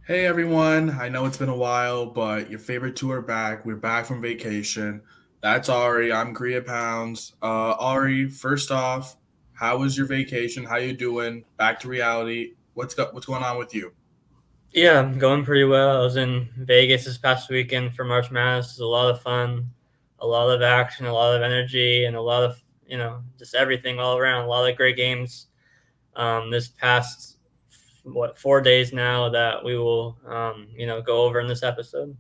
Hey everyone, I know it's been a while, but your favorite two are back. We're back from vacation. That's Ari. I'm Korea Pounds. Ari, first off, how was your vacation? How you doing? Back to reality. What's going on with you? Yeah, I'm going pretty well. I was in Vegas this past weekend for March Madness. It was a lot of fun, a lot of action, a lot of energy, and a lot of, just everything all around. A lot of great games. This past, 4 days now that we will, go over in this episode.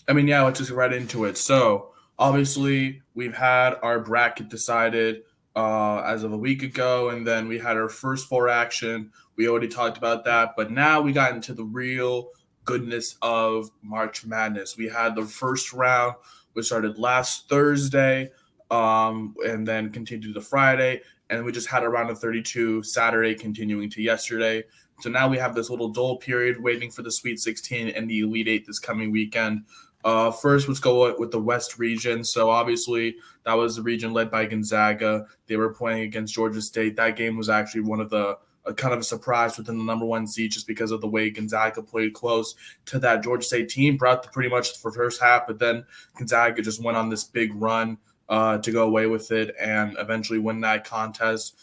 I mean, yeah, let's just get right into it. So, obviously, we've had our bracket decided as of a week ago, and then we had our first four action. We already talked about that, but now we got into the real goodness of March Madness. We had the first round, which started last Thursday, and then continued to Friday, and we just had a round of 32 Saturday, continuing to yesterday. So now we have this little dull period waiting for the Sweet 16 and the Elite Eight this coming weekend. First, let's go with the West region. So obviously, that was the region led by Gonzaga. They were playing against Georgia State. That game was actually one of the kind of a surprise within the number one seed, just because of the way Gonzaga played close to that Georgia State team. Brought the pretty much for first half, but then Gonzaga just went on this big run to go away with it and eventually win that contest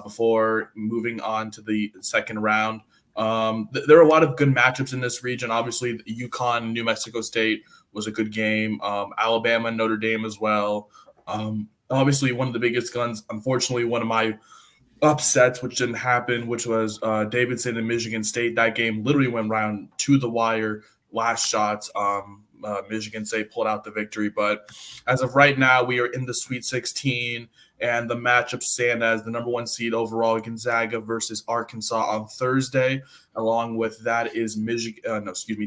before moving on to the second round. There are a lot of good matchups in this region. Obviously, UConn, New Mexico State was a good game. Alabama, Notre Dame as well. Obviously, one of the biggest guns. Unfortunately, one of my upsets, which didn't happen, which was Davidson and Michigan State. That game literally went round to the wire, last shots. Michigan State pulled out the victory. But as of right now, we are in the Sweet 16, and the matchup stand as the number one seed overall, Gonzaga versus Arkansas on Thursday. Along with that is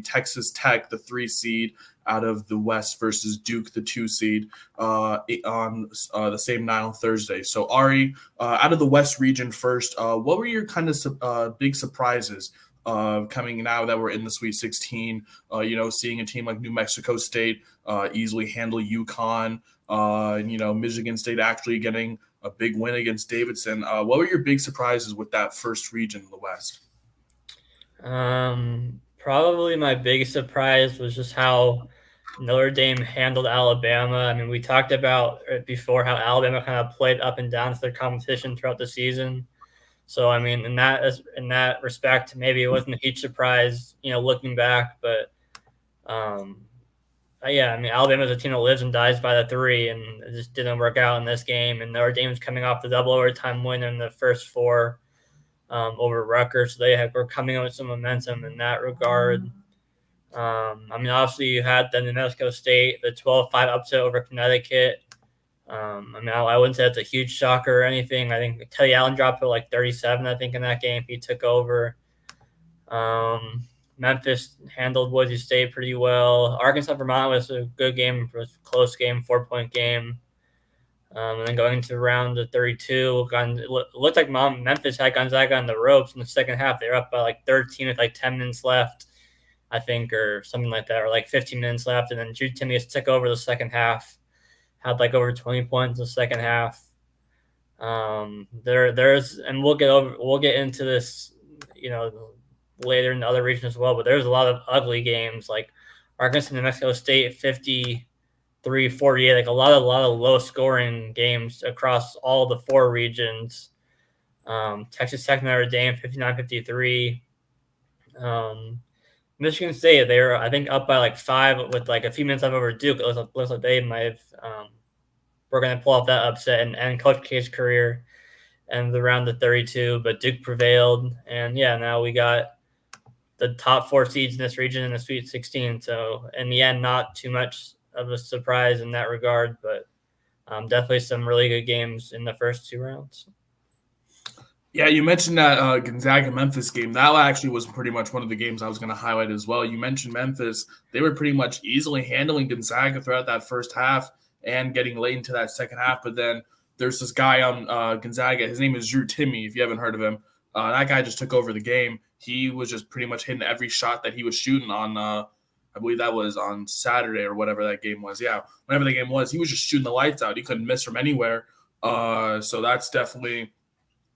Texas Tech, the 3 seed out of the West versus Duke, the 2 seed, on the same night on Thursday. So Ari, out of the West region first, what were your kind of big surprises coming now that we're in the Sweet 16? Seeing a team like New Mexico State easily handle UConn, Michigan State actually getting a big win against Davidson. What were your big surprises with that first region in the West? Probably my biggest surprise was just how Notre Dame handled Alabama. I mean, we talked about it before how Alabama kind of played up and down to their competition throughout the season. So I mean, in that respect, maybe it wasn't a huge surprise, looking back. But um, yeah, I mean, Alabama's a team that lives and dies by the three, and it just didn't work out in this game. And Notre Dame's coming off the double overtime win in the first four over Rutgers, so were coming up with some momentum in that regard. I mean, obviously you had the New Mexico State, the 12-5 upset over Connecticut. I mean, I wouldn't say it's a huge shocker or anything. I think Teddy Allen dropped for like 37, I think, in that game. He took over. Memphis handled Boise State pretty well. Arkansas Vermont was a good game, it was a close game, 4 point game. And then going into round of 32, it looked like Memphis had Gonzaga on the ropes in the second half. They were up by like 13 with like 10 minutes left, I think, or something like that, or like 15 minutes left. And then Jude Timmons took over the second half, had like over 20 points in the second half. And we'll get into this, later in the other region as well. But there's a lot of ugly games like Arkansas and New Mexico State 53-48, like a lot of low scoring games across all the four regions. Texas Tech and Notre Dame 59-53. Michigan State, they were, I think, up by like five with like a few minutes left over Duke. Looks like they might have, we're going to pull off that upset and end Coach K's career and the round of 32, but Duke prevailed. And yeah, now we got the top four seeds in this region in the Sweet 16. So in the end, not too much of a surprise in that regard, but definitely some really good games in the first two rounds. Yeah, you mentioned that Gonzaga Memphis game. That actually was pretty much one of the games I was going to highlight as well. You mentioned Memphis; they were pretty much easily handling Gonzaga throughout that first half and getting late into that second half. But then there's this guy on Gonzaga. His name is Drew Timmy. If you haven't heard of him, that guy just took over the game. He was just pretty much hitting every shot that he was shooting on. I believe that was on Saturday or whatever that game was. Yeah, whenever the game was, he was just shooting the lights out. He couldn't miss from anywhere. So that's definitely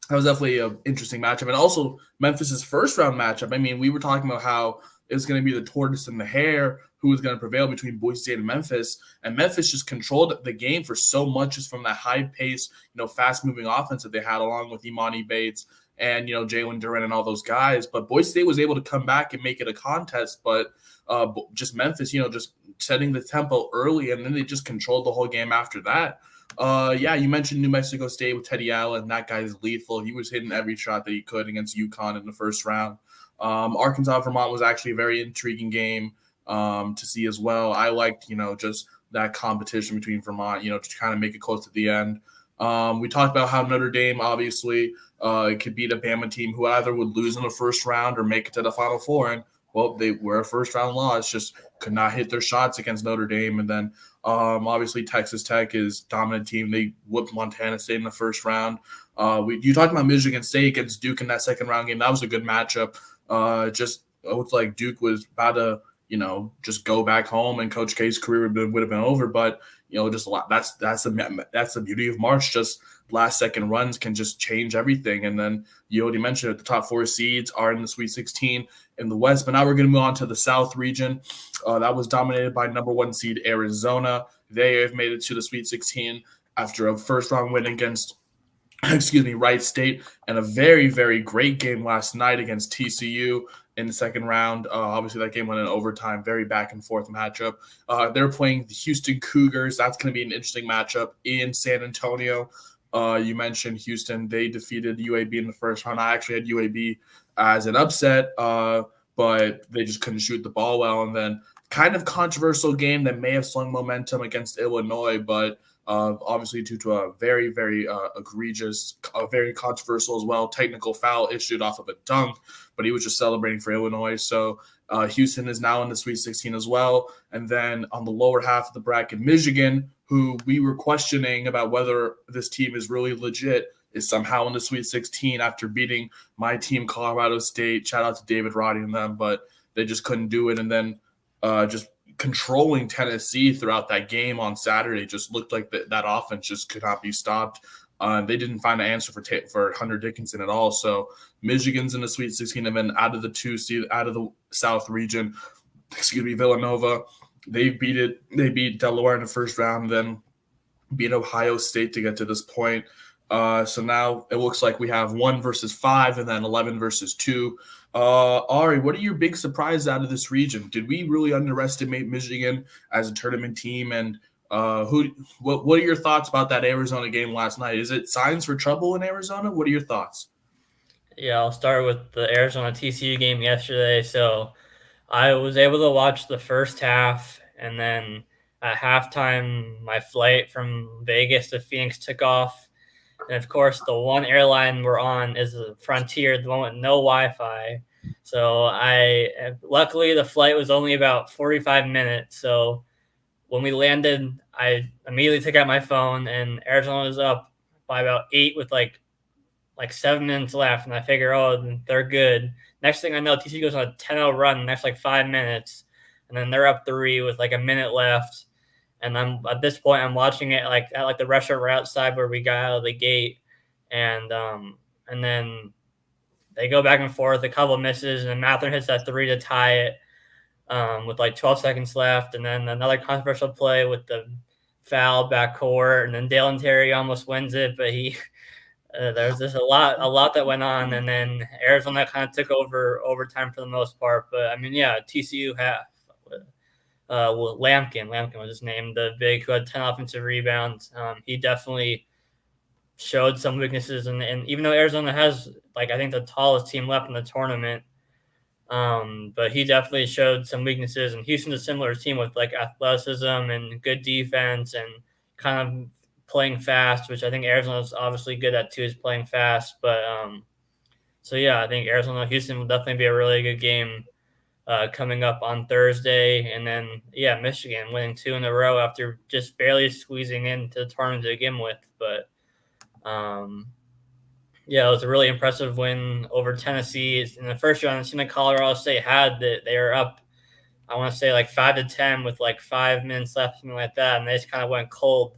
That was definitely an interesting matchup. And also Memphis's first round matchup. I mean, we were talking about how it was going to be the tortoise and the hare who was going to prevail between Boise State and Memphis. And Memphis just controlled the game for so much just from that high pace, fast moving offense that they had along with Imani Bates and, Jalen Duran and all those guys. But Boise State was able to come back and make it a contest. But just Memphis, just setting the tempo early, and then they just controlled the whole game after that. Yeah, you mentioned New Mexico State with Teddy Allen. That guy is lethal. He was hitting every shot that he could against UConn in the first round. Arkansas Vermont was actually a very intriguing game to see as well. I liked, just that competition between Vermont, to kind of make it close to the end. We talked about how Notre Dame obviously could beat a Bama team who either would lose in the first round or make it to the Final Four. And well, they were a first round loss, just could not hit their shots against Notre Dame. And then obviously Texas Tech is dominant team. They whooped Montana State in the first round. You talked about Michigan State against Duke in that second round game. That was a good matchup. Just it looked like Duke was about to, just go back home and Coach K's career would have been over. But just a lot. That's the beauty of March. Just last second runs can just change everything. And then you already mentioned it, the top 4 seeds are in the Sweet 16 in the West. But now we're going to move on to the South region. That was dominated by number 1 seed Arizona. They have made it to the Sweet 16 after a first round win against Wright State, and a very, very great game last night against TCU in the second round. Obviously, that game went in overtime, very back and forth matchup. They're playing the Houston Cougars. That's going to be an interesting matchup in San Antonio. You mentioned Houston. They defeated UAB in the first round. I actually had UAB as an upset, but they just couldn't shoot the ball well. And then kind of controversial game that may have swung momentum against Illinois, but obviously due to a very, very egregious, very controversial as well, technical foul issued off of a dunk, but he was just celebrating for Illinois. So Houston is now in the Sweet 16 as well. And then on the lower half of the bracket, Michigan, who we were questioning about whether this team is really legit, is somehow in the Sweet 16 after beating my team, Colorado State. Shout out to David Roddy and them, but they just couldn't do it. And then just controlling Tennessee throughout that game on Saturday just looked like that offense just could not be stopped. They didn't find an answer for Hunter Dickinson at all. So Michigan's in the Sweet 16, and then out of the South region, Villanova, they beat Delaware in the first round, then beat Ohio State to get to this point. So now it looks like we have 1 versus 5 and then 11 versus 2. Ari, what are your big surprises out of this region? Did we really underestimate Michigan as a tournament team? And what are your thoughts about that Arizona game last night? Is it signs for trouble in Arizona? What are your thoughts? Yeah, I'll start with the Arizona TCU game yesterday. So I was able to watch the first half, and then at halftime, my flight from Vegas to Phoenix took off. And of course, the one airline we're on is the Frontier, the one with no Wi-Fi. So luckily the flight was only about 45 minutes. So when we landed, I immediately took out my phone, and Arizona was up by about 8 with like 7 minutes left, and I figure, oh, they're good. Next thing I know, TCU goes on a 10-0 run the next 5 minutes, and then they're up 3 with a minute left. And at this point, I'm watching it at the restaurant right outside where we got out of the gate, and then they go back and forth, a couple misses, and Matherin hits that 3 to tie it with 12 seconds left, and then another controversial play with the foul backcourt, and then Dalen Terry almost wins it, but he there's just a lot that went on, and then Arizona kind of took over overtime for the most part. But I mean, yeah, TCU half. Lampkin was his name, the big who had 10 offensive rebounds. He definitely showed some weaknesses, and even though Arizona has I think the tallest team left in the tournament, but he definitely showed some weaknesses. And Houston's a similar team with athleticism and good defense and kind of playing fast, which I think Arizona's obviously good at too, is playing fast. But so yeah, I think Arizona Houston will definitely be a really good game coming up on Thursday. And then yeah, Michigan winning 2 in a row after just barely squeezing into the tournament to begin with. But yeah, it was a really impressive win over Tennessee in the first round. It seemed like Colorado State had that they were up, I want to say 5-10 with 5 minutes left, something like that, and they just kind of went cold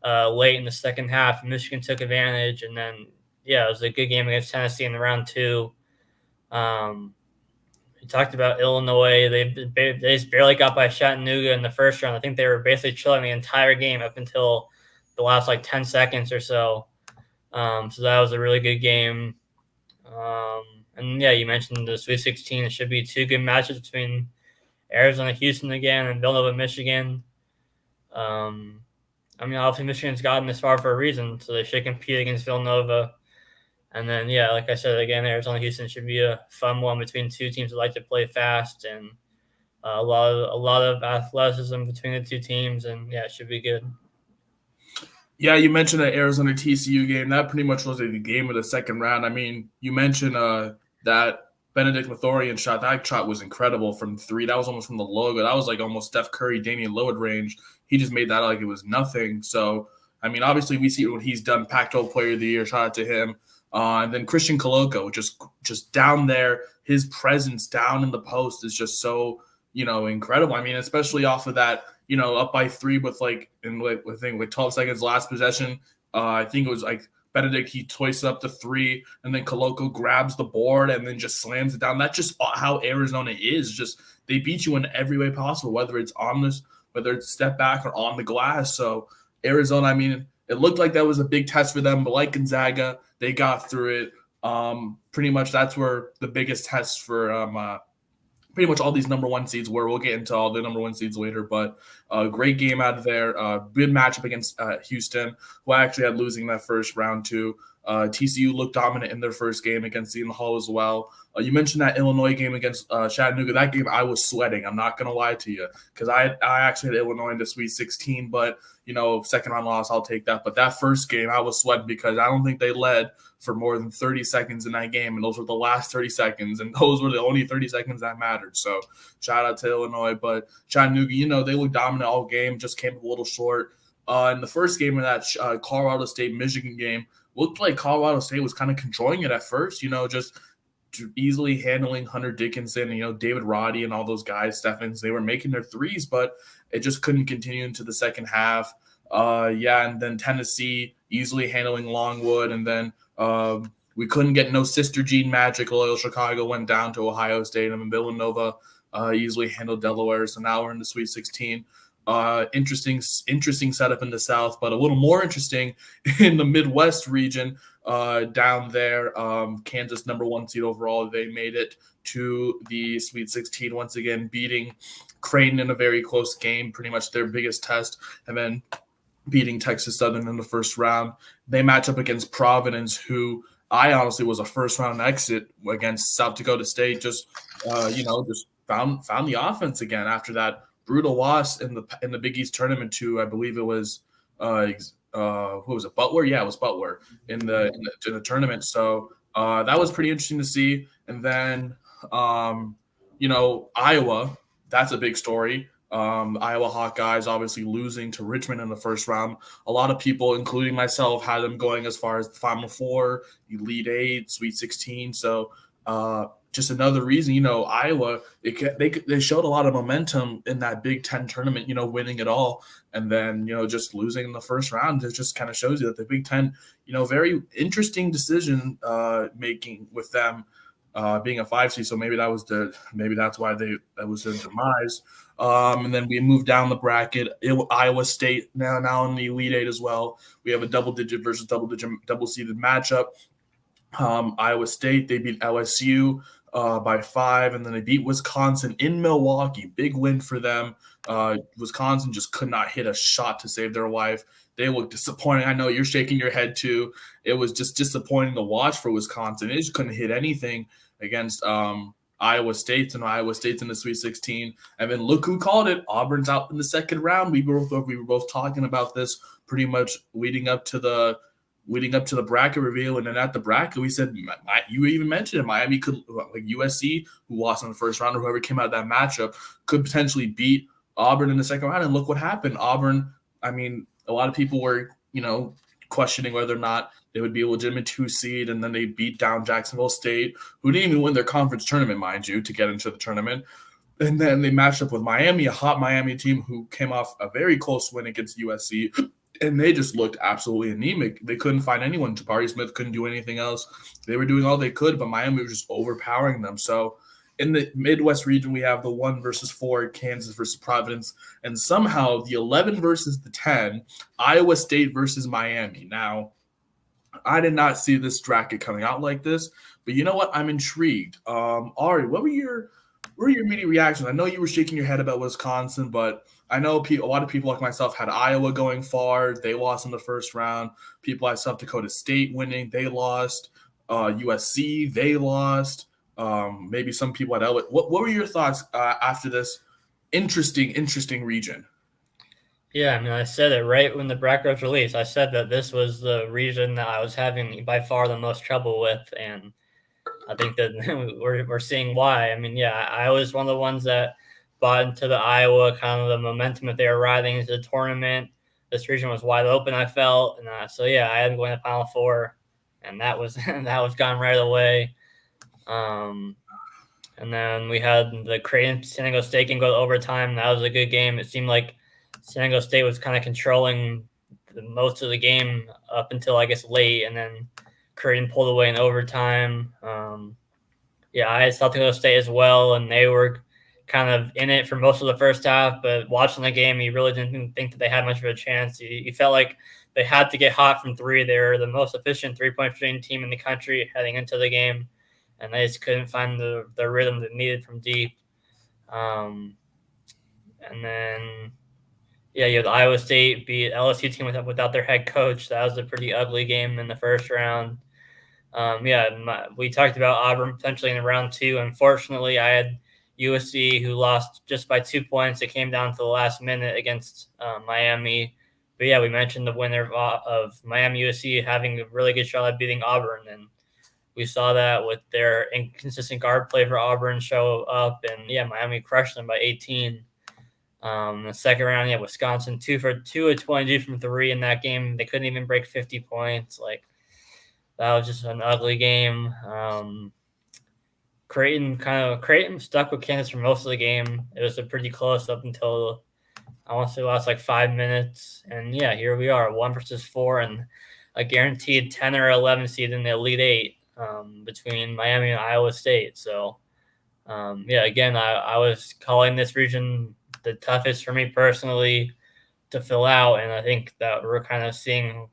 late in the second half. Michigan took advantage, and then yeah, it was a good game against Tennessee in round 2. We talked about Illinois. They just barely got by Chattanooga in the first round. I think they were basically chilling the entire game up until the last like 10 seconds or so. So that was a really good game. And yeah, you mentioned the Sweet 16. It should be 2 good matches between Arizona, Houston again, and Villanova, Michigan. I mean, obviously Michigan's gotten this far for a reason, so they should compete against Villanova. And then, yeah, like I said, again, Arizona, Houston should be a fun one between 2 teams that like to play fast and a lot of athleticism between the 2 teams, and yeah, it should be good. Yeah, you mentioned the Arizona TCU game. That pretty much was the game of the second round. I mean, you mentioned that Benedict Mathorian shot. That shot was incredible from 3. That was almost from the logo. That was like almost Steph Curry, Damian Lillard range. He just made that like it was nothing. So, I mean, obviously we see what he's done. Pac-12 Player of the Year. Shout out to him. And then Christian Coloco, just down there. His presence down in the post is just so incredible. I mean, especially off of that up by 3 with I think 12 seconds last possession. I think it was like Benedict, he toys up the 3, and then Coloco grabs the board and then just slams it down. That's just how Arizona is. Just they beat you in every way possible, whether it's step back or on the glass. So Arizona, I mean, it looked like that was a big test for them, but like Gonzaga, they got through it. Pretty much that's where the biggest test for pretty much all these number 1 seeds were. We'll get into all the number 1 seeds later, but great game out of there. Good matchup against Houston, who actually had losing that first round too. TCU looked dominant in their first game against Seton Hall as well. You mentioned that Illinois game against Chattanooga. That game I was sweating. I'm not going to lie to you because I actually had Illinois in the Sweet 16, but second round loss, I'll take that. But that first game I was sweating because I don't think they led for more than 30 seconds in that game, and those were the last 30 seconds, and those were the only 30 seconds that mattered. So shout out to Illinois, but Chattanooga, they looked dominant all game, just came a little short. In the first game of that Colorado State-Michigan game, looked like Colorado State was kind of controlling it at first, just easily handling Hunter Dickinson and, David Roddy and all those guys, Steffens. They were making their threes, but it just couldn't continue into the second half. And then Tennessee easily handling Longwood, and then we couldn't get no Sister Jean magic. Loyola Chicago went down to Ohio State, and then Villanova easily handled Delaware. So now we're in the Sweet 16. Interesting setup in the South, but a little more interesting in the Midwest region down there. Kansas, number 1 seed overall, they made it to the Sweet 16 once again, beating Creighton in a very close game, pretty much their biggest test, and then beating Texas Southern in the first round. They match up against Providence, who I honestly was a first-round exit against South Dakota State. Just found the offense again after that brutal loss in the Big East tournament to, I believe it was who was it? Butler? Yeah, it was Butler in the tournament. So that was pretty interesting to see. And then Iowa, that's a big story. Iowa Hawkeyes obviously losing to Richmond in the first round. A lot of people, including myself, had them going as far as the Final Four, Elite 8, Sweet 16. So just another reason, Iowa, they showed a lot of momentum in that Big Ten tournament, winning it all. And then, just losing in the first round, it just kind of shows you that the Big Ten, very interesting decision making with them being a 5 seed. So maybe that's why that was their demise. And then we moved down the bracket. Iowa State now in the Elite 8 as well. We have a double-digit versus double-seeded matchup. Iowa State, they beat LSU by 5, and then they beat Wisconsin in Milwaukee. Big win for them. Wisconsin just could not hit a shot to save their life. They looked disappointing. I know you're shaking your head too. It was just disappointing to watch for Wisconsin. They just couldn't hit anything against Iowa State, and Iowa State's in the Sweet 16. And then look who called it. Auburn's out in the second round. We were both talking about this pretty much leading up to the bracket reveal, and then at the bracket we said, you even mentioned it, Miami could, like USC, who lost in the first round, or whoever came out of that matchup, could potentially beat Auburn in the second round. And look what happened. Auburn, I mean, a lot of people were, questioning whether or not they would be a legitimate 2 seed, and then they beat down Jacksonville State, who didn't even win their conference tournament, mind you, to get into the tournament. And then they matched up with Miami, a hot Miami team who came off a very close win against USC. and they just looked absolutely anemic. They couldn't find anyone. Jabari Smith couldn't do anything else. They were doing all they could, but Miami was just overpowering them. So in the Midwest region, we have the 1-4, Kansas versus Providence, and somehow the 11 versus the 10, Iowa State versus Miami. Now, I did not see this bracket coming out like this, but you know what? I'm intrigued. Ari, what were your immediate reactions? I know you were shaking your head about Wisconsin, but I know a lot of people like myself had Iowa going far. They lost in the first round. People like South Dakota State winning. They lost. USC, they lost. Maybe some people had Elwood. What were your thoughts after this interesting region? Yeah, I mean, I said it right when the bracket was released. I said that this was the region that I was having by far the most trouble with, and I think that we're seeing why. I mean, yeah, I was one of the ones that bought into the Iowa kind of the momentum that they were riding into the tournament. This region was wide open, I felt, and so yeah, I had them going to Final Four, and that was that was gone right away. Um, and then we had the Creighton San Diego State game go to overtime. That was a good game. It seemed like San Diego State was kind of controlling most of the game up until I guess late, and then Creighton pulled away in overtime. Yeah, I had South Dakota State as well, and they were kind of in it for most of the first half. But watching the game, you really didn't think that they had much of a chance. You felt like they had to get hot from three. They were the most efficient three-point shooting team in the country heading into the game, and they just couldn't find the rhythm that needed from deep. And then, yeah, you had Iowa State beat LSU team without their head coach. That was a pretty ugly game in the first round. We talked about Auburn potentially in round two. Unfortunately, I had USC who lost just by 2 points. It came down to the last minute against Miami. But yeah, we mentioned the winner of Miami USC having a really good shot at beating Auburn, and we saw that with their inconsistent guard play for Auburn show up, and yeah, Miami crushed them by 18. The second round, yeah, Wisconsin 2 for 2 at 22 from three in that game. They couldn't even break 50 points. Like, that was just an ugly game. Creighton stuck with Kansas for most of the game. It was a pretty close up until I want to say last like 5 minutes. And yeah, here we are, 1-4, and a guaranteed 10 or 11 seed in the Elite Eight between Miami and Iowa State. So yeah, again, I was calling this region the toughest for me personally to fill out, and I think that we're kind of seeing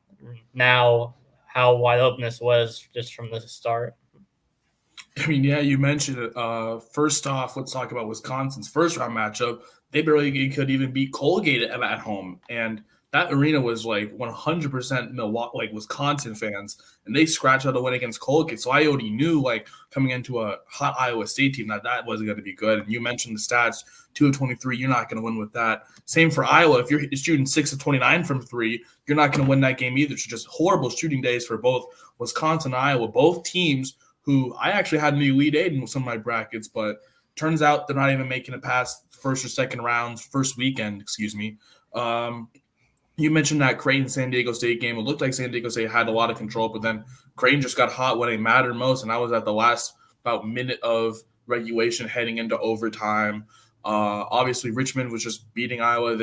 now how wide open this was just from the start. I mean, yeah, you mentioned it. First off, let's talk about Wisconsin's first round matchup. They barely could even beat Colgate at home, and that arena was like 100% Milwaukee, like Wisconsin fans, and they scratched out a win against Colgate. So I already knew, like, coming into a hot Iowa State team, that wasn't going to be good. And you mentioned the stats: 2 of 23. You're not going to win with that. Same for Iowa. If you're shooting 6 of 29 from three, you're not going to win that game either. So just horrible shooting days for both Wisconsin and Iowa. Both teams who I actually had in the Elite Eight in some of my brackets, but turns out they're not even making it past first or second rounds, first weekend, excuse me. You mentioned that Creighton San Diego State game. It looked like San Diego State had a lot of control, but then Creighton just got hot when it mattered most, and I was at the last about minute of regulation heading into overtime. Obviously, Richmond was just beating Iowa.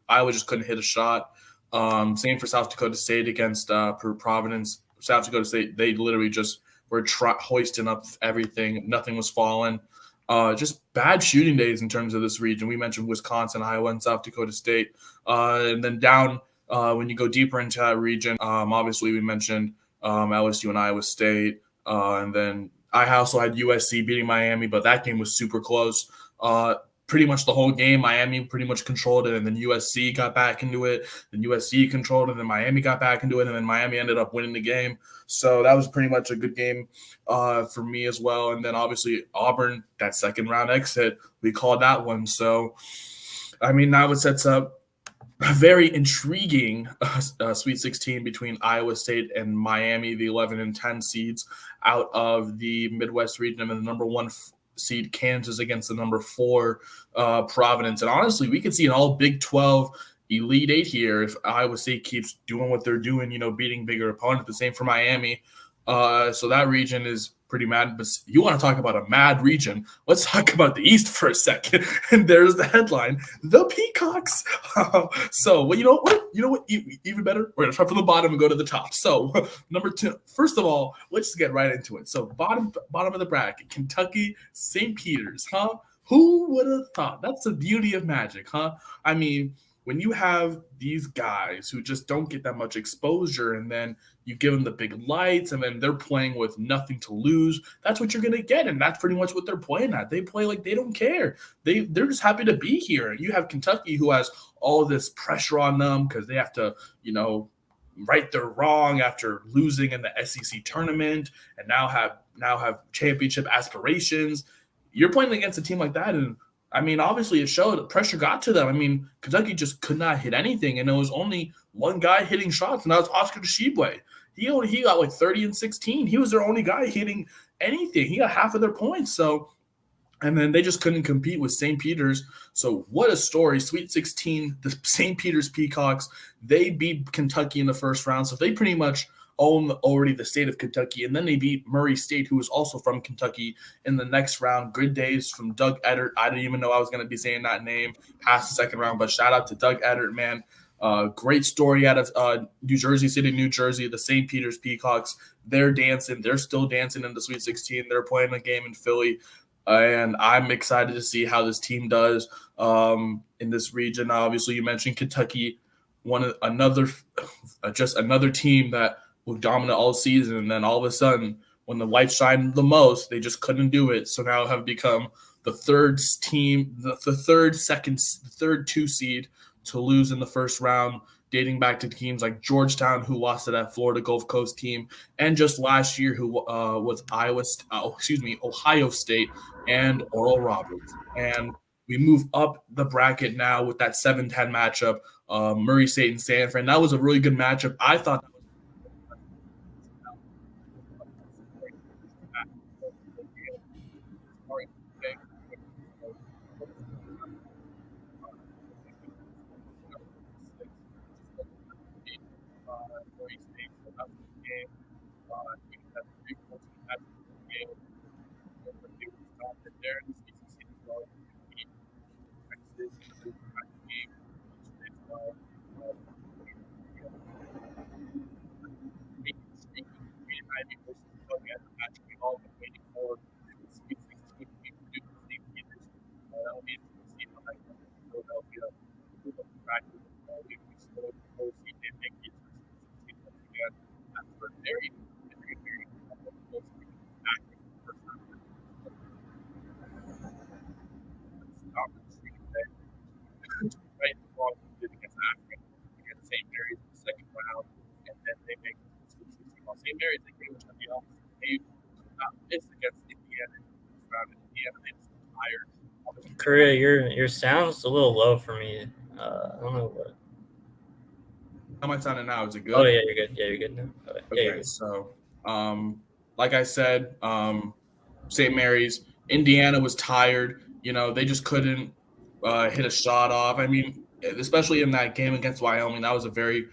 Iowa just couldn't hit a shot. Same for South Dakota State against Providence. South Dakota State, they literally just were hoisting up everything. Nothing was falling. Just bad shooting days in terms of this region. We mentioned Wisconsin, Iowa, and South Dakota State. And then down when you go deeper into that region, obviously we mentioned LSU and Iowa State. And then I also had USC beating Miami, but that game was super close. Pretty much the whole game, Miami pretty much controlled it, and then USC got back into it. Then USC controlled it, and then Miami got back into it, and then Miami ended up winning the game. So that was pretty much a good game for me as well. And then obviously Auburn, that second round exit, we called that one. So, I mean, now it sets up a very intriguing Sweet 16 between Iowa State and Miami, the 11 and 10 seeds out of the Midwest region, and the number one seed Kansas against the number 4 Providence. And honestly, we could see an all Big 12 Elite Eight here if Iowa State keeps doing what they're doing, beating bigger opponents. The same for Miami. So that region is pretty mad. But you want to talk about a mad region? Let's talk about the East for a second. And there's the headline: the Peacocks. So, well, you know what? You know what? Even better. We're gonna start from the bottom and go to the top. So, number 2. First of all, let's just get right into it. So, bottom of the bracket: Kentucky, St. Peter's. Huh? Who would have thought? That's the beauty of Magic, huh? I mean, when you have these guys who just don't get that much exposure, and then you give them the big lights, and then they're playing with nothing to lose, that's what you're going to get. And that's pretty much what they're playing at. They play like they don't care. They're just happy to be here. And you have Kentucky, who has all this pressure on them because they have to, right their wrong after losing in the SEC tournament, and now have championship aspirations. You're playing against a team like that, and I mean, obviously it showed. The pressure got to them. I mean, Kentucky just could not hit anything, and there was only one guy hitting shots, and that was Oscar Tshiebwe. He got like 30 and 16. He was their only guy hitting anything. He got half of their points. So, and then they just couldn't compete with St. Peter's. So what a story. Sweet 16, the St. Peter's Peacocks, they beat Kentucky in the first round. So they pretty much own already the state of Kentucky. And then they beat Murray State, who was also from Kentucky, in the next round. Good days from Doug Eddert. I didn't even know I was going to be saying that name past the second round, but shout out to Doug Eddert, man. Great story out of New Jersey City, New Jersey, the St. Peter's Peacocks. They're dancing. They're still dancing in the Sweet 16. They're playing a game in Philly. And I'm excited to see how this team does in this region. Obviously, you mentioned Kentucky, another team that was dominant all season, and then all of a sudden, when the lights shine the most, they just couldn't do it. So now have become the third team, the third 2 seed to lose in the first round, dating back to teams like Georgetown, who lost to that Florida Gulf Coast team, and just last year, who was Ohio State and Oral Roberts. And we move up the bracket now with that 7-10 matchup, Murray State and San Fran. That was a really good matchup. I thought that was St. Mary's, they pretty much had the opposite. They could not miss against Indiana in the first round. And Indiana, they just tired. Korea, your sound's a little low for me. I don't know what. How am I sounding now? Is it good? Oh yeah, you're good. Yeah, you're good now. Okay, good. So, like I said, St. Mary's, Indiana was tired. They just couldn't hit a shot off. I mean, especially in that game against Wyoming, that was a very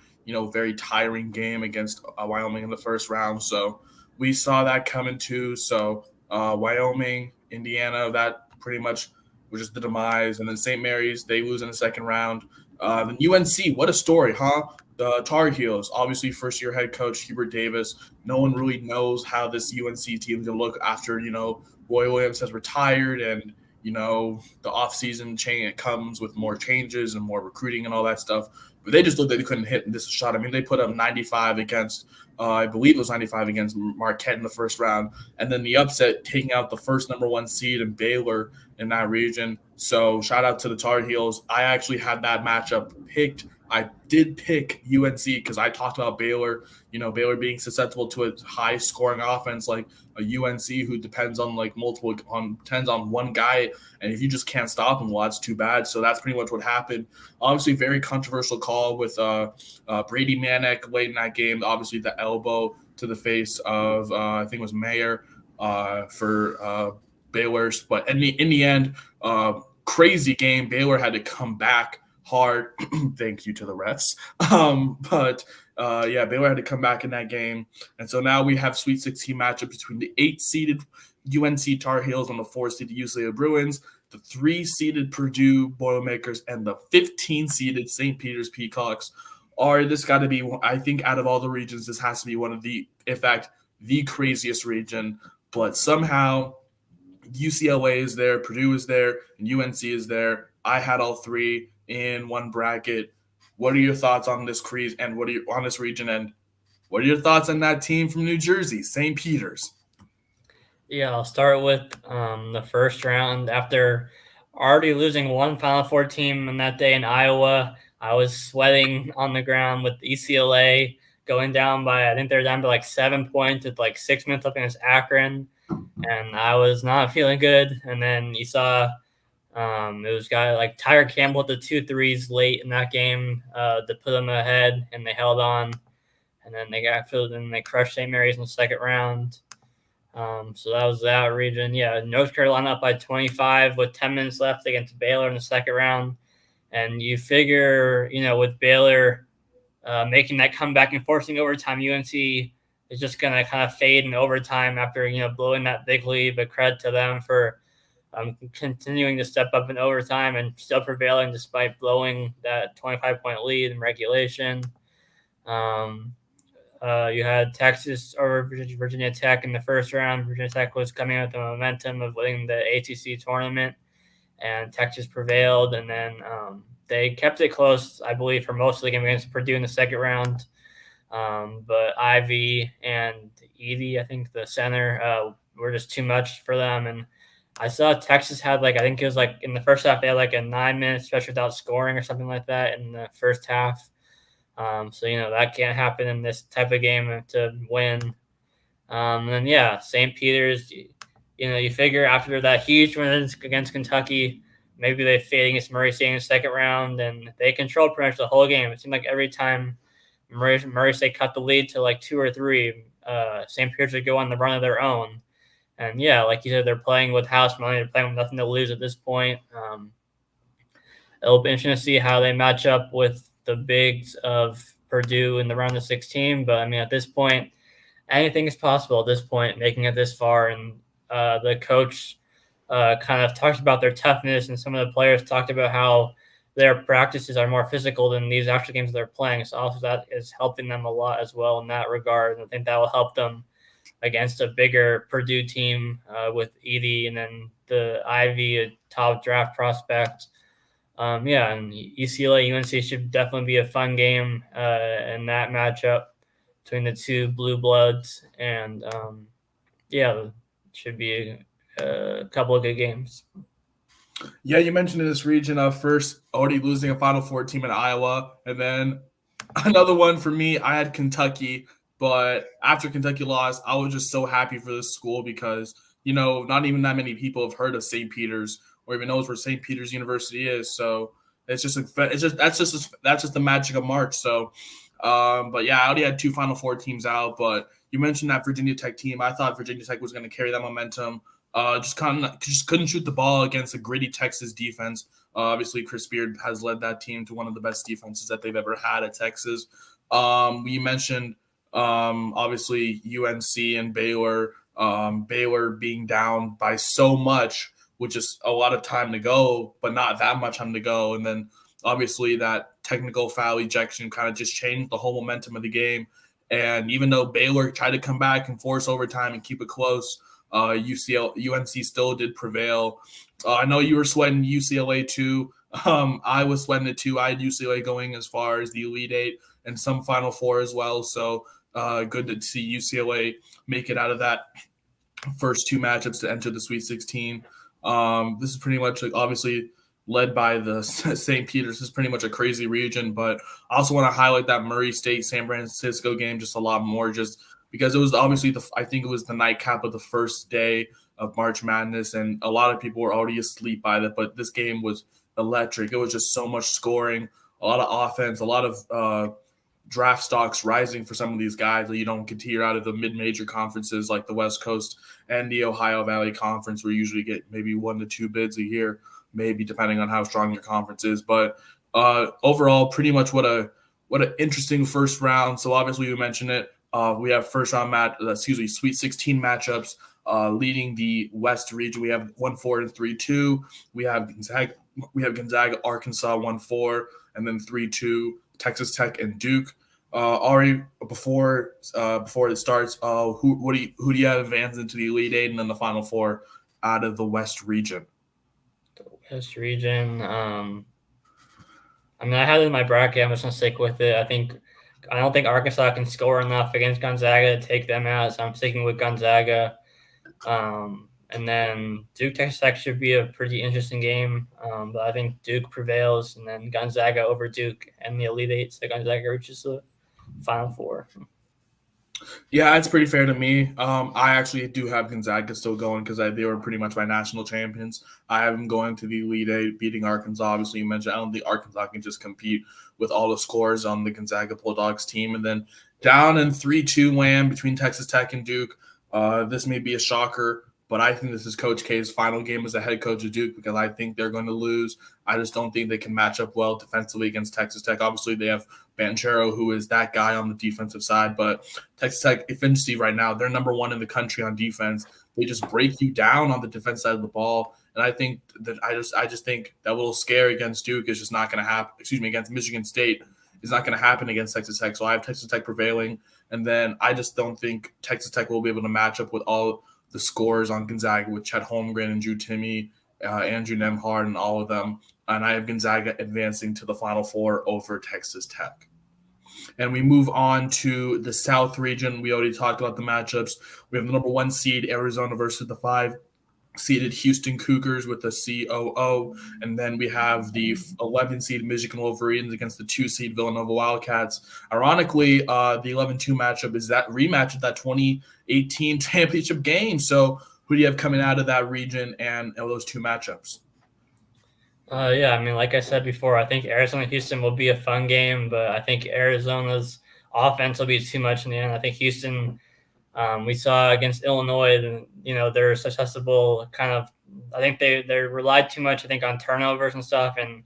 tiring game against Wyoming in the first round. So we saw that coming too. So Wyoming, Indiana, that pretty much was just the demise. And then St. Mary's, they lose in the second round. Then UNC, what a story, huh? The Tar Heels, obviously first-year head coach Hubert Davis. No one really knows how this UNC team is going to look after, Roy Williams has retired, and the offseason chain comes with more changes and more recruiting and all that stuff. But they just looked like they couldn't hit this shot. I mean, they put up 95 against, I believe it was 95 against Marquette in the first round. And then the upset, taking out the first number 1 seed in Baylor in that region. So shout out to the Tar Heels. I actually had that matchup picked. I did pick UNC because I talked about Baylor, Baylor being susceptible to a high scoring offense like a UNC who depends on depends on one guy. And if you just can't stop him, well, that's too bad. So that's pretty much what happened. Obviously, very controversial call with Brady Manek late in that game. Obviously, the elbow to the face of, I think it was Mayer for Baylor's. But in the end, crazy game. Baylor had to come back hard. Thank you to the refs. But yeah, Baylor had to come back in that game. And so now we have Sweet 16 matchup between the 8-seeded UNC Tar Heels and the 4-seeded UCLA Bruins, the 3-seeded Purdue Boilermakers, and the 15-seeded St. Peter's Peacocks. This got to be, I think, out of all the regions, this has to be one of the, in fact, the craziest region. But somehow UCLA is there, Purdue is there, and UNC is there. I had all three in one bracket. What are your thoughts on this crease and what are your on this region? And what are your thoughts on that team from New Jersey, St. Peter's? Yeah, I'll start with the first round. After already losing one Final Four team on that day in Iowa, I was sweating on the ground with UCLA going down by, I think they're down by like 7 points with like 6 minutes left against Akron. And I was not feeling good. And then you saw it was guy like Tyler Campbell with the 2 threes late in that game to put them ahead, and they held on. And then they got filled and they crushed St. Mary's in the second round. So that was that region. Yeah, North Carolina up by 25 with 10 minutes left against Baylor in the second round. And you figure, with Baylor making that comeback and forcing overtime, UNC is just going to kind of fade in overtime after, blowing that big lead. But credit to them for continuing to step up in overtime and still prevailing despite blowing that 25-point lead in regulation. You had Texas or Virginia Tech in the first round. Virginia Tech was coming with the momentum of winning the ACC tournament, and Texas prevailed. And then they kept it close, I believe, for most of the game against Purdue in the second round. But Ivy and Edie, I think the center, were just too much for them. And I saw Texas had I think it was in the first half, they had a 9-minute stretch without scoring or something like that in the first half. So, that can't happen in this type of game to win. And then, yeah, St. Peter's, you figure after that huge win against Kentucky, maybe they fade against Murray State in the second round, and they controlled pretty much the whole game. It seemed like every time Murray State cut the lead to 2 or 3, St. Peter's would go on the run of their own. And, yeah, like you said, they're playing with house money. They're playing with nothing to lose at this point. It'll be interesting to see how they match up with the bigs of Purdue in the round of 16. But, I mean, at this point, anything is possible at this point, making it this far. And the coach kind of talked about their toughness, and some of the players talked about how their practices are more physical than these actual games they're playing. So also that is helping them a lot as well in that regard. And I think that will help them against a bigger Purdue team with Edie and then the Ivy, a top draft prospect. And UCLA UNC should definitely be a fun game in that matchup between the two blue bloods. And it should be a couple of good games. Yeah, you mentioned in this region first already losing a Final Four team in Iowa, and then another one for me. I had Kentucky, but after Kentucky lost, I was just so happy for this school because not even that many people have heard of St. Peter's or even knows where St. Peter's University is. So that's just the magic of March. So, but yeah, I already had 2 Final Four teams out. But you mentioned that Virginia Tech team. I thought Virginia Tech was going to carry that momentum. Just couldn't shoot the ball against a gritty Texas defense. Obviously, Chris Beard has led that team to one of the best defenses that they've ever had at Texas. We mentioned obviously UNC and Baylor. Baylor being down by so much, with just a lot of time to go, but not that much time to go. And then obviously that technical foul ejection kind of just changed the whole momentum of the game. And even though Baylor tried to come back and force overtime and keep it close, UNC still did prevail. I know you were sweating UCLA too. I was sweating it too. I had UCLA going as far as the Elite Eight and some Final Four as well. So good to see UCLA make it out of that first 2 matchups to enter the Sweet 16. This is pretty much obviously led by the St. Peter's. This is pretty much a crazy region, but I also want to highlight that Murray State San Francisco game just a lot more, just because it was obviously I think it was the nightcap of the first day of March Madness, and a lot of people were already asleep by that. But this game was electric. It was just so much scoring, a lot of offense, a lot of draft stocks rising for some of these guys that you don't get to hear out of the mid-major conferences like the West Coast and the Ohio Valley Conference, where you usually get maybe 1 to 2 bids a year, maybe depending on how strong your conference is. But Overall, pretty much what an interesting first round. So obviously we mentioned it. We have Sweet 16 matchups. Leading the West region, we have 1-4 and 3-2. We have Gonzaga, Arkansas 1-4, and then 3-2 Texas Tech and Duke. Ari, before it starts, who do you have advanced into the Elite Eight and then the Final Four out of the West region? The West region. I mean, I had it in my bracket. I'm just gonna stick with it. I don't think Arkansas can score enough against Gonzaga to take them out, so I'm sticking with Gonzaga. And then Duke Texas Tech should be a pretty interesting game, but I think Duke prevails, and then Gonzaga over Duke and the Elite Eight, so Gonzaga reaches the Final Four. Yeah, it's pretty fair to me. I actually do have Gonzaga still going because they were pretty much my national champions. I have them going to the Elite Eight, beating Arkansas. Obviously, you mentioned I don't think Arkansas can just compete with all the scores on the Gonzaga Bulldogs team. And then down in 3-2 land between Texas Tech and Duke. This may be a shocker, but I think this is Coach K's final game as the head coach of Duke because I think they're going to lose. I just don't think they can match up well defensively against Texas Tech. Obviously, they have Banchero, who is that guy on the defensive side, but Texas Tech efficiency right now, they're number one in the country on defense. They just break you down on the defense side of the ball. And I think that I just think that little scare against Duke is just not going to happen. Against Michigan State is not going to happen against Texas Tech. So I have Texas Tech prevailing. And then I just don't think Texas Tech will be able to match up with all the scores on Gonzaga with Chet Holmgren and Drew Timme, Andrew Nemhard, and all of them. And I have Gonzaga advancing to the Final Four over Texas Tech. And we move on to the South region. We already talked about the matchups. We have the number 1 seed, Arizona, versus the 5 seeded Houston Cougars with the COO. And then we have the 11 seed Michigan Wolverines against the 2 seed Villanova Wildcats. Ironically, the 11-2 matchup is that rematch of that 2018 championship game. So who do you have coming out of that region and those 2 matchups? Yeah, I mean, like I said before, I think Arizona Houston will be a fun game, but I think Arizona's offense will be too much in the end. I think Houston, we saw against Illinois, they're susceptible kind of. I think they relied too much, I think, on turnovers and stuff. And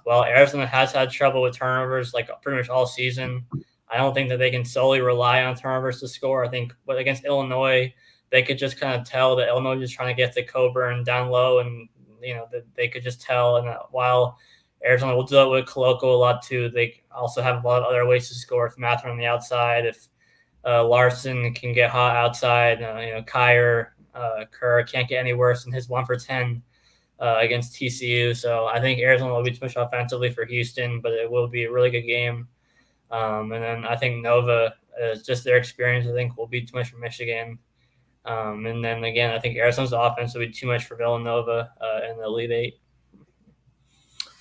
while Arizona has had trouble with turnovers like pretty much all season, I don't think that they can solely rely on turnovers to score. I think, but against Illinois, they could just kind of tell that Illinois is trying to get the Coburn down low, and they could just tell. And while Arizona will do it with Coloco a lot too, they also have a lot of other ways to score. If Mather on the outside, if Larson can get hot outside, Kyer, Kerr can't get any worse than his 1 for 10 against TCU. So I think Arizona will be too much offensively for Houston, but it will be a really good game. And then I think Nova, just their experience, I think will be too much for Michigan. And then again, I think Arizona's offense will be too much for Villanova in the Elite Eight.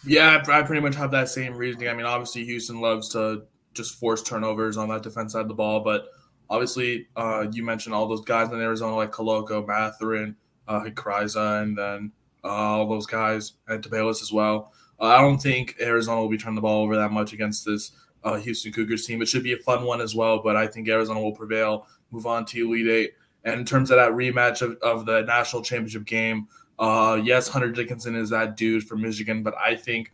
Yeah, I pretty much have that same reasoning. I mean, obviously Houston loves to just force turnovers on that defense side of the ball, but obviously you mentioned all those guys in Arizona like Coloco, Mathurin, Kryza, and then all those guys, and Tabelis as well. I don't think Arizona will be turning the ball over that much against this Houston Cougars team. It should be a fun one as well, but I think Arizona will prevail, move on to Elite Eight. And in terms of that rematch of the national championship game, yes, Hunter Dickinson is that dude from Michigan, but I think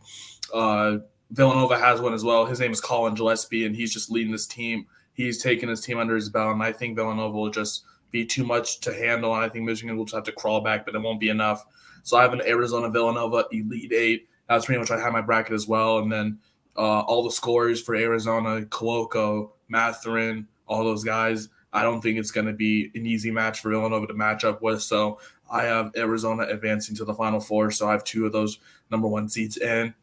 Villanova has one as well. His name is Colin Gillespie, and he's just leading this team. He's taking his team under his belt, and I think Villanova will just be too much to handle, and I think Michigan will just have to crawl back, but it won't be enough. So I have an Arizona-Villanova Elite Eight. That's pretty much I have my bracket as well. And then all the scores for Arizona, Coloco, Mathurin, all those guys, I don't think it's going to be an easy match for Villanova to match up with. So I have Arizona advancing to the Final Four. So I have 2 of those number 1 seeds in.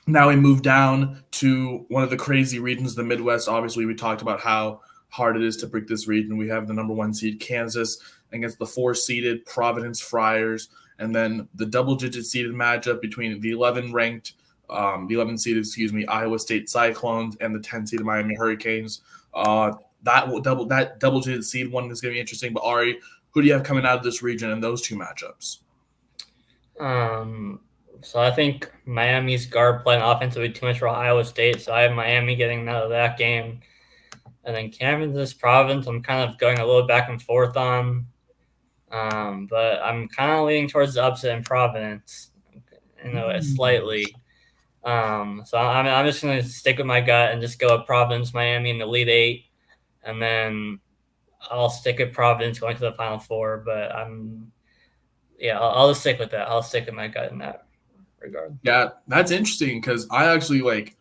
Now we move down to one of the crazy regions, the Midwest. Obviously, we talked about how hard it is to pick this region. We have the number 1 seed, Kansas, against the 4-seeded Providence Friars. And then the double-digit seeded matchup between the 11 seeded, Iowa State Cyclones and the 10 seeded Miami Hurricanes. That double-digit seed one is going to be interesting. But Ari, who do you have coming out of this region in those 2 matchups? So I think Miami's guard playing offense will be too much for Iowa State. So I have Miami getting out of that game. And then Kansas Providence, I'm kind of going a little back and forth on. But I'm kind of leaning towards the upset in Providence, slightly. So I'm just going to stick with my gut and just go with Providence, Miami in the Elite Eight, and then I'll stick with Providence going to the Final Four. But I'll just stick with that. I'll stick with my gut in that regard. Yeah, that's interesting because I actually like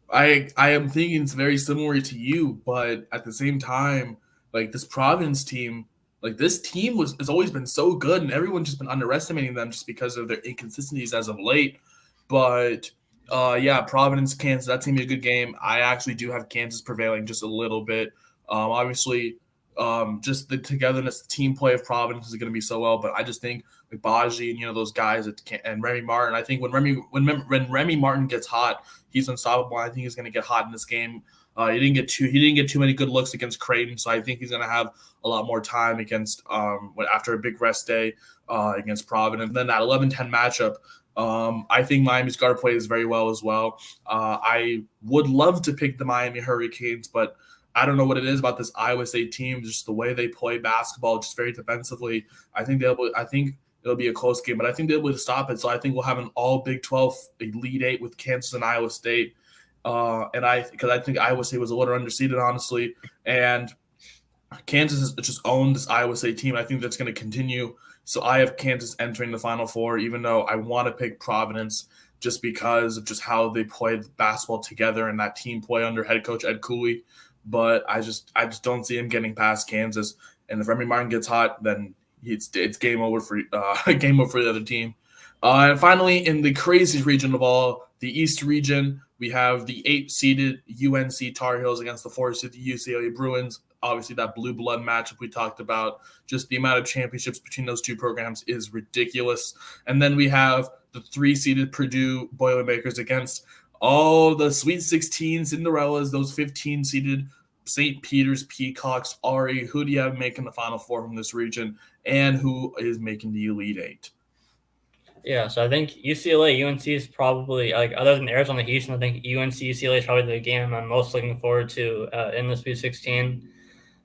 I am thinking it's very similar to you, but at the same time, like this Providence team, like this team has always been so good, and everyone's just been underestimating them just because of their inconsistencies as of late. But yeah, Providence, Kansas, that's gonna be a good game. I actually do have Kansas prevailing just a little bit. Obviously, just the togetherness, the team play of Providence is gonna be so well, but I just think like Baji and those guys and Remy Martin. I think when Remy Martin gets hot, he's unstoppable. I think he's going to get hot in this game. He didn't get too many good looks against Creighton, so I think he's going to have a lot more time against after a big rest day against Providence. And then that 11-10 matchup. I think Miami's guard plays very well as well. I would love to pick the Miami Hurricanes, but I don't know what it is about this Iowa State team, just the way they play basketball, just very defensively. I think it'll be a close game, but I think they'll be able to stop it. So I think we'll have an all Big 12 Elite Eight with Kansas and Iowa State. Because I think Iowa State was a little underseeded, honestly, and Kansas has just owned this Iowa State team. I think that's going to continue. So I have Kansas entering the Final Four, even though I want to pick Providence just because of just how they played basketball together and that team play under head coach Ed Cooley. But I just don't see him getting past Kansas. And if Remy Martin gets hot, then it's game over for game over for the other team. And finally, in the craziest region of all, the East region, we have the 8-seeded UNC Tar Heels against the 4-seeded UCLA Bruins. Obviously, that blue blood matchup we talked about, just the amount of championships between those two programs is ridiculous. And then we have the 3-seeded Purdue Boilermakers against all the Sweet 16 Cinderellas, those 15-seeded St. Peter's Peacocks. Ari, who do you have making the Final Four from this region, and who is making the Elite Eight? Yeah, so I think UCLA, UNC is probably, like, other than Arizona, Houston, I think UNC, UCLA is probably the game I'm most looking forward to in the Sweet 16.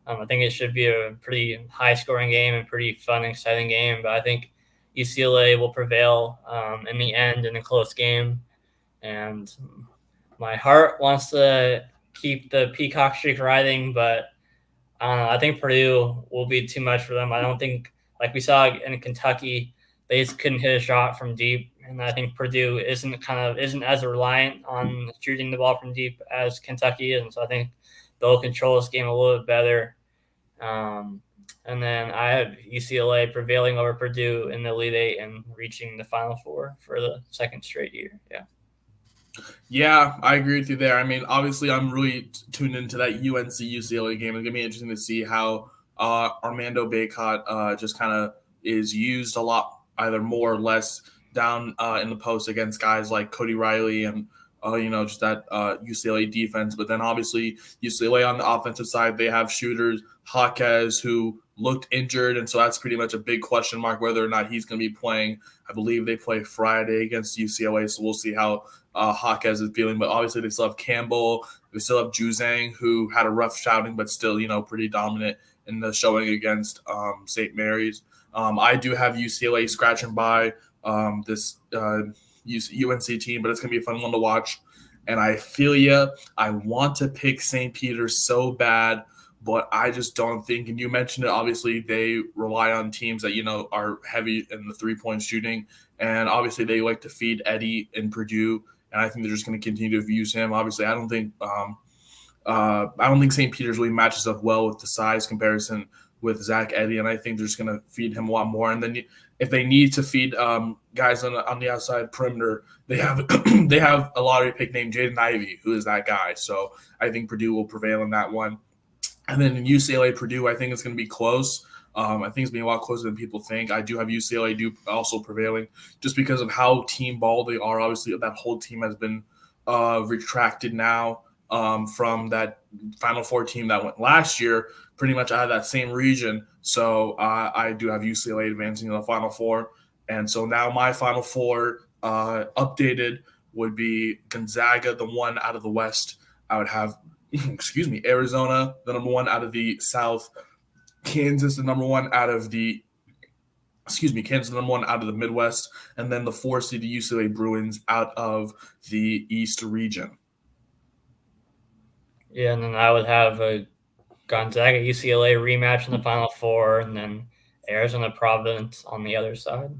I think it should be a pretty high-scoring game and pretty fun, exciting game. But I think UCLA will prevail in the end in a close game. And my heart wants to keep the Peacock streak riding, but I think Purdue will be too much for them. I don't think, like we saw in Kentucky, they just couldn't hit a shot from deep, and I think Purdue isn't as reliant on shooting the ball from deep as Kentucky is, and so I think they'll control this game a little bit better. And then I have UCLA prevailing over Purdue in the Elite Eight and reaching the Final Four for the second straight year. Yeah. Yeah, I agree with you there. I mean, obviously, I'm really tuned into that UNC UCLA game. It's gonna be interesting to see how Armando Bacot just kind of is used a lot, either more or less down in the post against guys like Cody Riley and just that UCLA defense. But then obviously UCLA on the offensive side, they have shooters Jaquez who looked injured, and so that's pretty much a big question mark whether or not he's going to be playing. I believe they play Friday against UCLA, so we'll see how Jaquez is feeling. But obviously they still have Campbell, they still have Juzang, who had a rough shouting, but still pretty dominant in the showing against St. Mary's. I do have UCLA scratching by this UNC team, but it's going to be a fun one to watch. And I feel you. I want to pick St. Peter's so bad, but I just don't think, and you mentioned it, obviously they rely on teams that, are heavy in the three-point shooting. And obviously they like to feed Eddie in Purdue. And I think they're just going to continue to use him. Obviously, I don't think St. Peter's really matches up well with the size comparison with Zach Edey, and I think they're just going to feed him a lot more. And then if they need to feed guys on the outside perimeter, they have they have a lottery pick named Jaden Ivey, who is that guy. So I think Purdue will prevail in that one. And then in UCLA Purdue, I think it's going to be close. I think it's being a lot closer than people think. I do have UCLA also prevailing just because of how team ball they are. Obviously, that whole team has been retracted now from that Final Four team that went last year, pretty much out of that same region. So I do have UCLA advancing to the Final Four. And so now my Final Four updated would be Gonzaga, the one out of the West. I would have, Arizona, the number one out of the South. Kansas, the number one out of the Kansas number 1 out of the Midwest, and then the 4 seed UCLA Bruins out of the East region. Yeah, and then I would have a Gonzaga UCLA rematch in the Final Four, and then Arizona Providence on the other side.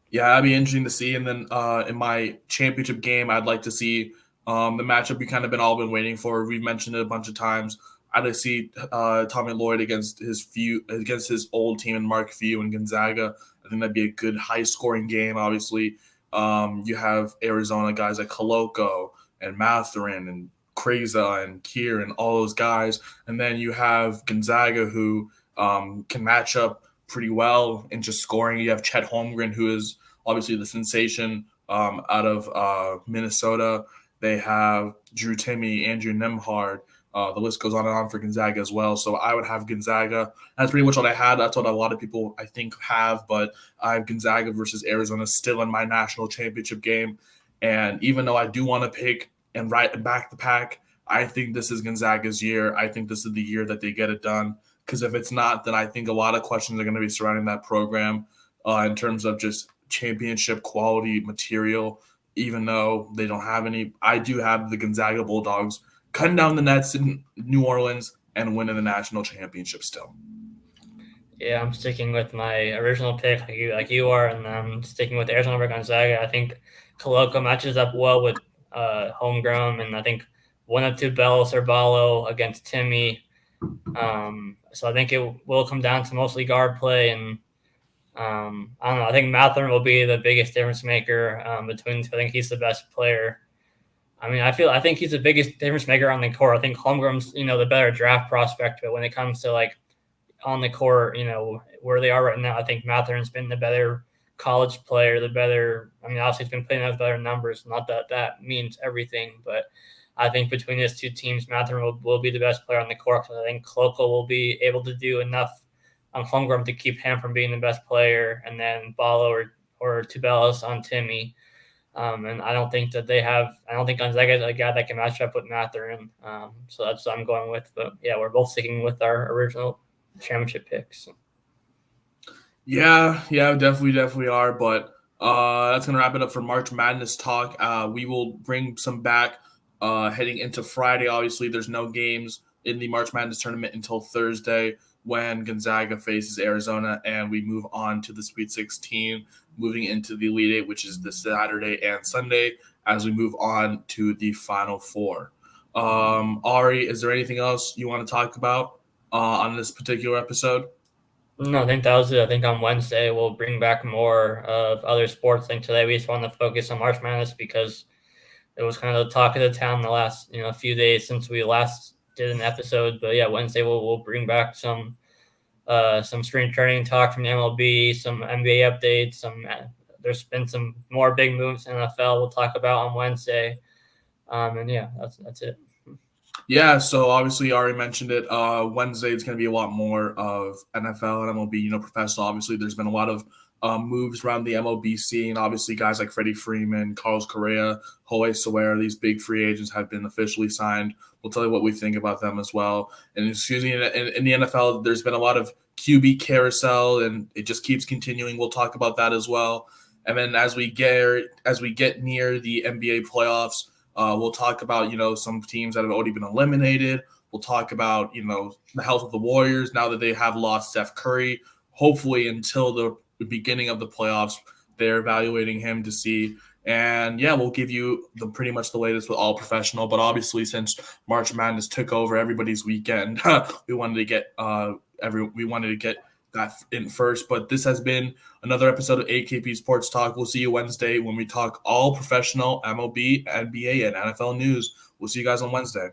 Yeah, that'd be interesting to see. And then in my championship game, I'd like to see the matchup we kind of been waiting for. We've mentioned it a bunch of times. I'd like to see Tommy Lloyd against his old team in Mark Few and Gonzaga. I think that'd be a good high scoring game. Obviously, you have Arizona guys like Koloko and Matherin and Kreza and Kier and all those guys, and then you have Gonzaga who can match up pretty well in just scoring. You have Chet Holmgren, who is obviously the sensation out of Minnesota. They have Drew Timme, Andrew Nemhard. The list goes on and on for Gonzaga as well. So I would have Gonzaga. That's pretty much what I had. That's what a lot of people, I think, have. But I have Gonzaga versus Arizona still in my national championship game. And even though I do want to pick and back the pack, I think this is Gonzaga's year. I think this is the year that they get it done. Because if it's not, then I think a lot of questions are going to be surrounding that program in terms of just championship quality material, even though they don't have any. I do have the Gonzaga Bulldogs cutting down the nets in New Orleans and winning the national championship still. Yeah, I'm sticking with my original pick like you are, and I'm sticking with Arizona over Gonzaga. I think Koloko matches up well with Homegrown, and I think one of Tubelis or Ballo against Timme. So I think it will come down to mostly guard play, and I don't know. I think Matherin will be the biggest difference maker between two. I think he's the best player. I mean, I think he's the biggest difference maker on the court. I think Holmgren's the better draft prospect, but when it comes to like on the court, where they are right now, I think Matherin's been the better college player, the better. I mean, obviously he's been playing with better numbers. Not that means everything, but I think between these two teams, Matherin will be the best player on the court. I think Koloko will be able to do enough on Holmgren to keep him from being the best player, and then Ballo or Tubelis on Timme. And I don't think Gonzaga is a guy that can match up with Matherin. So that's what I'm going with. But yeah, we're both sticking with our original championship picks. Yeah, definitely are. But that's going to wrap it up for March Madness talk. We will bring some back heading into Friday. Obviously, there's no games in the March Madness tournament until Thursday when Gonzaga faces Arizona, and we move on to the Sweet 16, moving into the Elite Eight, which is this Saturday and Sunday, as we move on to the Final Four. Ari, is there anything else you want to talk about on this particular episode? No, I think that was it. I think on Wednesday we'll bring back more of other sports. I think today we just want to focus on March Madness because it was kind of the talk of the town the last few days since we last did an episode. But yeah, Wednesday we'll bring back some spring training talk from the MLB, some NBA updates. There's been some more big moves in NFL we'll talk about on Wednesday. And yeah, that's it. Yeah, so obviously Ari mentioned it. Wednesday it's going to be a lot more of NFL and MLB, professional. Obviously, there's been a lot of moves around the MLB scene. Obviously, guys like Freddie Freeman, Carlos Correa, Jose Soler, these big free agents have been officially signed. We'll tell you what we think about them as well. And in the NFL, there's been a lot of QB carousel, and it just keeps continuing. We'll talk about that as well. And then as we get near the NBA playoffs, we'll talk about, some teams that have already been eliminated. We'll talk about, the health of the Warriors now that they have lost Steph Curry. Hopefully until the beginning of the playoffs, they're evaluating him to see. And yeah, we'll give you pretty much the latest with All Professional. But obviously, since March Madness took over everybody's weekend, we wanted to get that in first. But this has been another episode of AKP Sports Talk. We'll see you Wednesday when we talk all professional MLB, NBA, and NFL news. We'll see you guys on Wednesday.